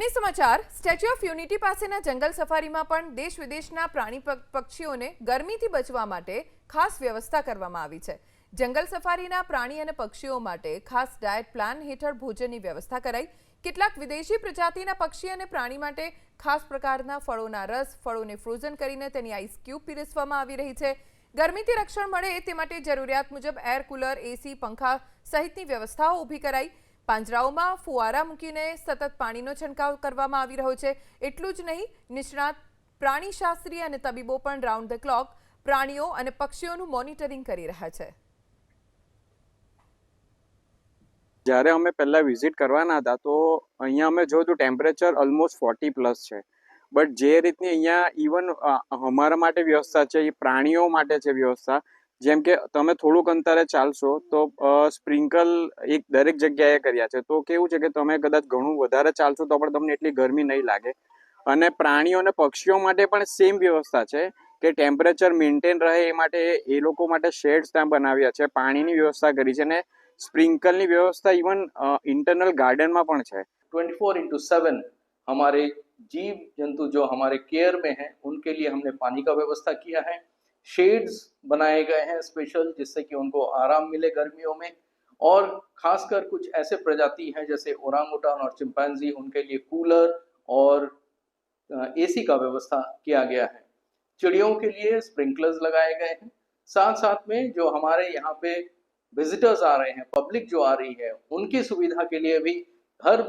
અને સમાચાર statue of unity પાસેના જંગલ સફારીમાં પણ દેશ વિદેશના પ્રાણી પક્ષીઓને ગરમીથી બચવા માટે ખાસ વ્યવસ્થા કરવામાં આવી છે। જંગલ સફારીના પ્રાણી અને પક્ષીઓ માટે ખાસ ડાયટ પ્લાન હેઠળ ભોજનની વ્યવસ્થા કરાઈ। કેટલાક વિદેશી પ્રજાતિના પક્ષી અને પ્રાણી માટે ખાસ પ્રકારના ફળોના રસ, ફળોને ફ્રોઝન કરીને તેની આઈસ ક્યુબ પીરસવામાં આવી રહી છે। ગરમીથી રક્ષણ મળે તે માટે જરૂરિયાત મુજબ એર કુલર, એસી, પંખા સહિતની વ્યવસ્થાઓ ઊભી કરાઈ। પાંજરાઓમાં ફુવારા મૂકીને સતત પાણીનો છંટકાવ કરવામાં આવી રહ્યો છે। એટલું જ નહીં, નિષ્ણાત પ્રાણીશાસ્ત્રી અને તબીબો પણ રાઉન્ડ ધ ક્લોક પ્રાણીઓ અને પક્ષીઓનું મોનિટરિંગ કરી રહ્યા છે। જ્યારે અમે પહેલા વિઝિટ કરવાના હતા તો અહીંયા અમે જોયું તો ટેમ્પરેચર ઓલમોસ્ટ 40+ છે, બટ જે રીતની અહીંયા ઇવન અમારા માટે વ્યવસ્થા છે એ પ્રાણીઓ માટે છે વ્યવસ્થા। જેમ કે તમે થોડુંક અંતરે ચાલશો તો સ્પ્રિંકલ એક દરેક જગ્યાએ કર્યા છે, તો કેવું છે કે તમે કદાચ ઘણું વધારે ચાલશો તો પણ તમને એટલી ગરમી નહીં લાગે। અને પ્રાણીઓ અને પક્ષીઓ માટે પણ સેમ વ્યવસ્થા છે કે ટેમ્પરેચર મેન્ટેન રહે એ માટે એ લોકો માટે શેડ્સ ત્યાં બનાવ્યા છે, પાણીની વ્યવસ્થા કરી છે અને स्प्रिंकल की व्यवस्था इवन इंटरनल गार्डन में पण है। 24/7 हमारे जीव जंतु जो हमारे केयर में हैं उनके लिए हमने पानी का व्यवस्था किया है। शेड्स बनाए गए हैं स्पेशल, जिससे कि उनको आराम मिले गर्मियों में। और खासकर कुछ ऐसे प्रजाति हैं जैसे ओरांगुटान और चिंपैंजी, उनके लिए कूलर और एसी का व्यवस्था किया गया है। चिड़ियों के लिए स्प्रिंकलर्स लगाए गए हैं। साथ साथ में जो हमारे यहाँ पे विजिटर्स आ रहे हैं, पब्लिक जो आ रही है, उनकी सुविधा के लिए भी हर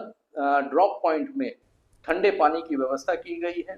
ड्रॉप पॉइंट में ठंडे पानी की व्यवस्था की गई है।